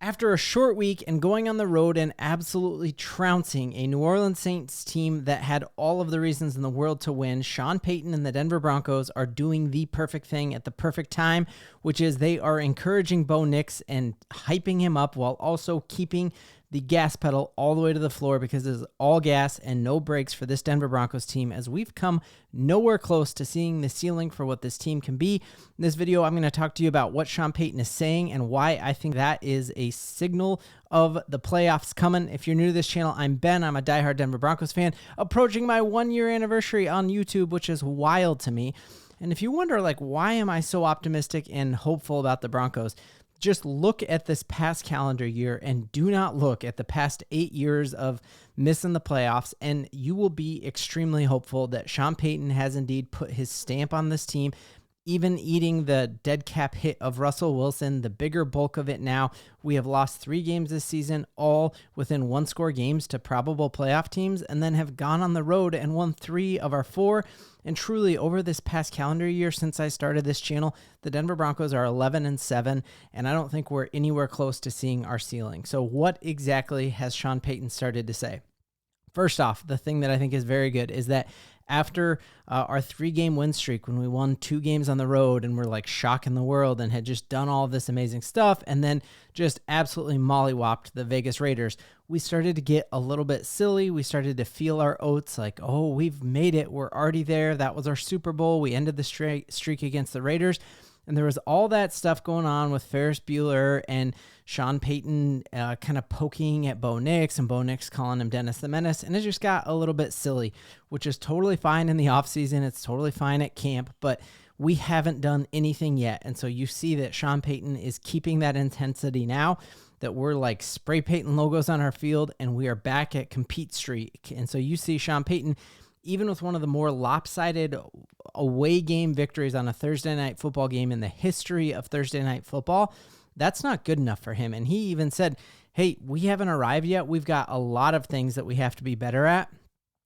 After a short week and going on the road and absolutely trouncing a New Orleans Saints team that had all of the reasons in the world to win, Sean Payton and the Denver Broncos are doing the perfect thing at the perfect time, which is they are encouraging Bo Nix and hyping him up while also keeping the gas pedal all the way to the floor, because it's all gas and no brakes for this Denver Broncos team, as we've come nowhere close to seeing the ceiling for what this team can be. In this video, I'm going to talk to you about what Sean Payton is saying and why I think that is a signal of the playoffs coming. If you're new to this channel, I'm Ben. I'm a diehard Denver Broncos fan, approaching my 1-year anniversary on YouTube, which is wild to me. And if you wonder, like, why am I so optimistic and hopeful about the Broncos? Just look at this past calendar year and do not look at the past 8 years of missing the playoffs, and you will be extremely hopeful that Sean Payton has indeed put his stamp on this team, even eating the dead cap hit of Russell Wilson, the bigger bulk of it now. We have lost 3 games this season, all within 1-score games to probable playoff teams, and then have gone on the road and won 3 of our 4. And truly, over this past calendar year since I started this channel, the Denver Broncos are 11-7, and I don't think we're anywhere close to seeing our ceiling. So what exactly has Sean Payton started to say? First off, the thing that I think is very good is that after our 3-game win streak, when we won 2 games on the road and were like shocking the world and had just done all this amazing stuff and then just absolutely mollywopped the Vegas Raiders, we started to get a little bit silly. We started to feel our oats like, oh, we've made it. We're already there. That was our Super Bowl. We ended the streak against the Raiders. And there was all that stuff going on with Ferris Bueller and Sean Payton kind of poking at Bo Nix, and Bo Nix calling him Dennis the Menace. And it just got a little bit silly, which is totally fine in the offseason. It's totally fine at camp, but we haven't done anything yet. And so you see that Sean Payton is keeping that intensity now, that we're like spray painting logos on our field and we are back at compete streak. And so you see Sean Payton, even with one of the more lopsided away game victories on a Thursday night football game in the history of Thursday night football, that's not good enough for him. And he even said, hey, we haven't arrived yet. We've got a lot of things that we have to be better at.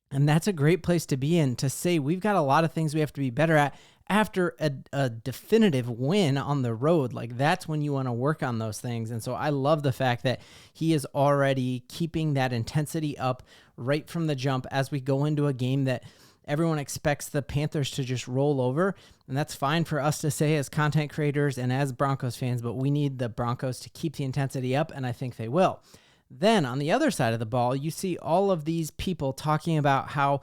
And that's a great place to be in, to say we've got a lot of things we have to be better at after a definitive win on the road. Like, that's when you want to work on those things. And so I love the fact that he is already keeping that intensity up right from the jump as we go into a game that everyone expects the Panthers to just roll over. And that's fine for us to say as content creators and as Broncos fans, but we need the Broncos to keep the intensity up, and I think they will. Then on the other side of the ball, you see all of these people talking about how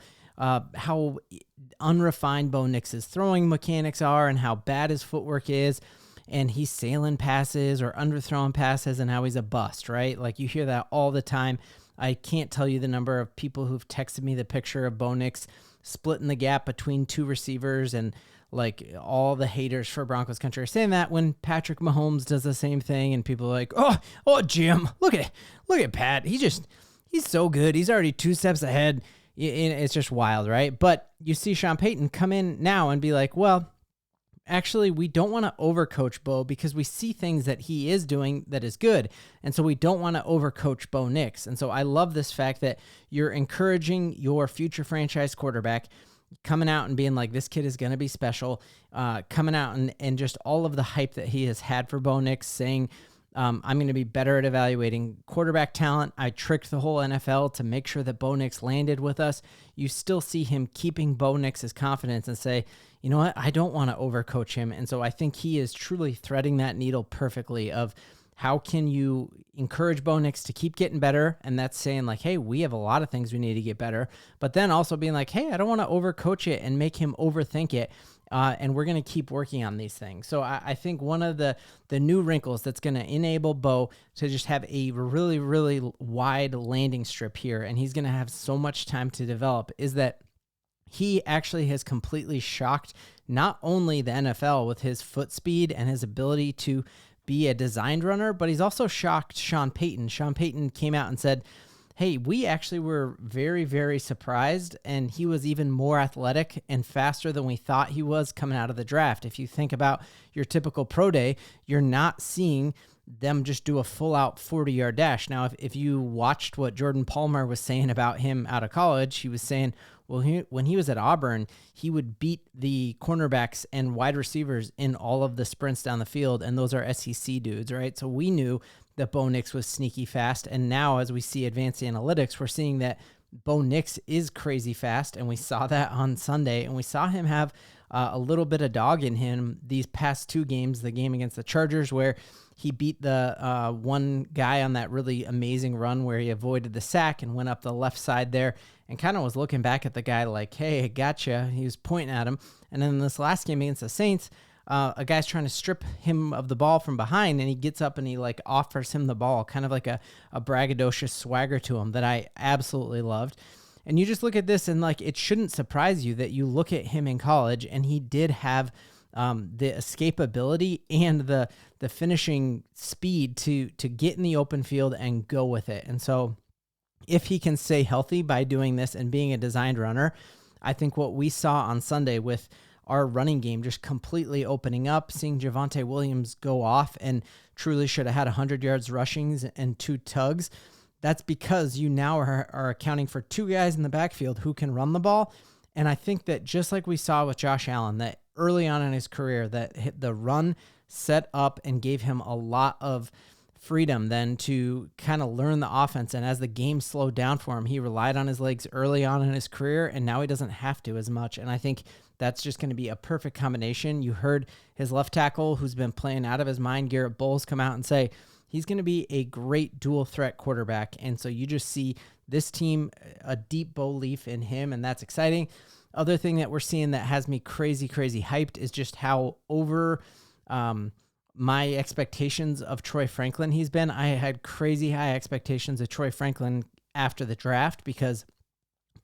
unrefined Bo Nix's throwing mechanics are and how bad his footwork is, and he's sailing passes or underthrowing passes and how he's a bust, right? Like, you hear that all the time. I can't tell you the number of people who've texted me the picture of Bo Nix splitting the gap between 2 receivers, and like all the haters for Broncos country are saying that when Patrick Mahomes does the same thing, and people are like, oh, Jim, look at Pat. He's so good. He's already 2 steps ahead. It's just wild, right? But you see Sean Payton come in now and be like, well, actually, we don't want to overcoach Bo, because we see things that he is doing that is good. And so we don't want to overcoach Bo Nix. And so I love this fact that you're encouraging your future franchise quarterback, coming out and being like, this kid is going to be special, coming out and just all of the hype that he has had for Bo Nix, saying, I'm going to be better at evaluating quarterback talent. I tricked the whole NFL to make sure that Bo Nix landed with us. You still see him keeping Bo Nix's confidence and say, you know what, I don't want to overcoach him. And so I think he is truly threading that needle perfectly of how can you encourage Bo Nix to keep getting better. And that's saying like, hey, we have a lot of things we need to get better. But then also being like, hey, I don't want to overcoach it and make him overthink it. And we're going to keep working on these things. So I think one of the new wrinkles that's going to enable Bo to just have a really, really wide landing strip here, and he's going to have so much time to develop, is that he actually has completely shocked not only the NFL with his foot speed and his ability to be a designed runner, but he's also shocked Sean Payton. Sean Payton came out and said, hey, we actually were very, very surprised, and he was even more athletic and faster than we thought he was coming out of the draft. If you think about your typical pro day, you're not seeing them just do a full-out 40-yard dash. Now, if you watched what Jordan Palmer was saying about him out of college, he was saying, well, when he was at Auburn, he would beat the cornerbacks and wide receivers in all of the sprints down the field, and those are SEC dudes, right? So we knew that Bo Nix was sneaky fast. And now as we see advanced analytics, we're seeing that Bo Nix is crazy fast. And we saw that on Sunday, and we saw him have a little bit of dog in him these past 2 games, the game against the Chargers where he beat the one guy on that really amazing run where he avoided the sack and went up the left side there and kind of was looking back at the guy like, hey, I gotcha. He was pointing at him. And then this last game against the Saints, a guy's trying to strip him of the ball from behind, and he gets up and he like offers him the ball, kind of like a braggadocious swagger to him that I absolutely loved. And you just look at this and like, it shouldn't surprise you that you look at him in college and he did have the escapability and the finishing speed to get in the open field and go with it. And so if he can stay healthy by doing this and being a designed runner, I think what we saw on Sunday with our running game just completely opening up, seeing Javonte Williams go off and truly should have had 100 yards rushing and 2 tugs. That's because you now are accounting for 2 guys in the backfield who can run the ball. And I think that just like we saw with Josh Allen, that early on in his career, that hit the run set up and gave him a lot of freedom then to kind of learn the offense. And as the game slowed down for him, he relied on his legs early on in his career, and now he doesn't have to as much. And I think that's just going to be a perfect combination. You heard his left tackle, who's been playing out of his mind, Garrett Bowles, come out and say he's going to be a great dual threat quarterback. And so you just see this team, a deep Bo Leaf in him, and that's exciting. Other thing that we're seeing that has me crazy hyped is just how over my expectations of Troy Franklin he's been. I had crazy high expectations of Troy Franklin after the draft because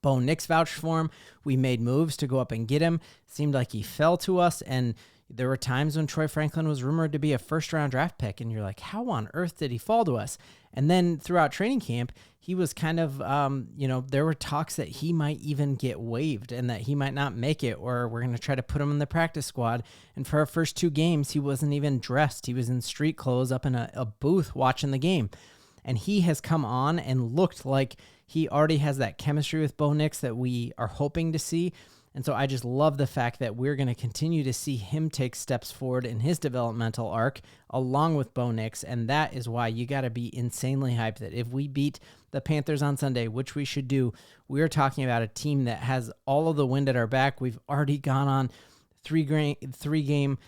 Bo Nix vouched for him. We made moves to go up and get him. Seemed like he fell to us, and there were times when Troy Franklin was rumored to be a first-round draft pick, and you're like, how on earth did he fall to us? And then throughout training camp, he was kind of, there were talks that he might even get waived and that he might not make it, or we're going to try to put him in the practice squad. And for our first 2 games, he wasn't even dressed. He was in street clothes up in a booth watching the game. And he has come on and looked like he already has that chemistry with Bo Nix that we are hoping to see. And so I just love the fact that we're going to continue to see him take steps forward in his developmental arc along with Bo Nix. And that is why you got to be insanely hyped that if we beat the Panthers on Sunday, which we should do, we're talking about a team that has all of the wind at our back. We've already gone on three game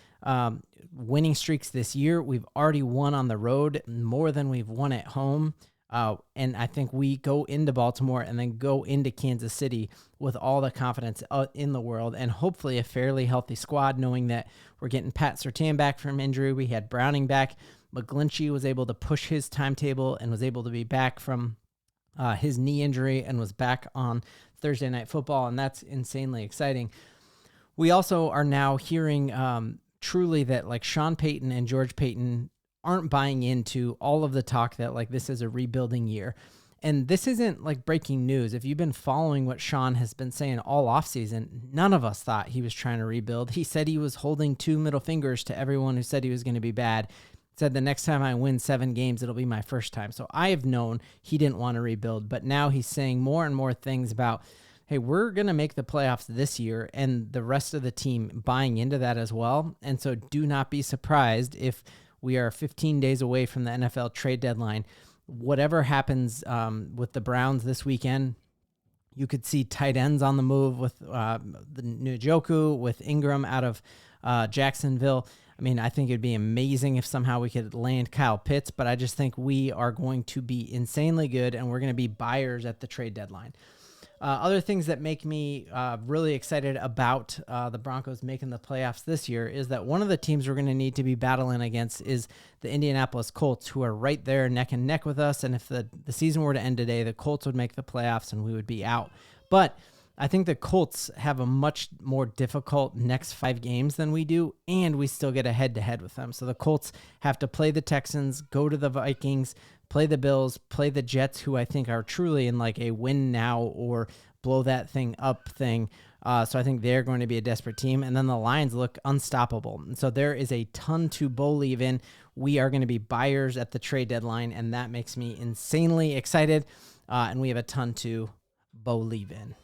winning streaks this year. We've already won on the road more than we've won at home. And I think we go into Baltimore and then go into Kansas City with all the confidence in the world and hopefully a fairly healthy squad, knowing that we're getting Pat Surtain back from injury. We had Browning back. McGlinchey was able to push his timetable and was able to be back from his knee injury and was back on Thursday Night Football, and that's insanely exciting. We also are now hearing truly that like Sean Payton and George Paton aren't buying into all of the talk that like this is a rebuilding year. And this isn't like breaking news. If you've been following what Sean has been saying all offseason, none of us thought he was trying to rebuild. He said he was holding 2 middle fingers to everyone who said he was going to be bad. Said the next time I win 7 games, it'll be my first time. So I have known he didn't want to rebuild, but now he's saying more and more things about, hey, we're going to make the playoffs this year, and the rest of the team buying into that as well. And so do not be surprised if we are 15 days away from the NFL trade deadline. Whatever happens with the Browns this weekend, you could see tight ends on the move with the Njoku, with Ingram out of Jacksonville. I mean, I think it'd be amazing if somehow we could land Kyle Pitts, but I just think we are going to be insanely good, and we're going to be buyers at the trade deadline. Other things that make me really excited about the Broncos making the playoffs this year is that one of the teams we're going to need to be battling against is the Indianapolis Colts, who are right there neck and neck with us. And if the season were to end today, the Colts would make the playoffs and we would be out. But I think the Colts have a much more difficult next 5 games than we do, and we still get a head-to-head with them. So the Colts have to play the Texans, go to the Vikings, play the Bills, play the Jets, who I think are truly in like a win now or blow that thing up thing. So I think they're going to be a desperate team. And then the Lions look unstoppable. And so there is a ton to believe in. We are going to be buyers at the trade deadline, and that makes me insanely excited. And we have a ton to believe in.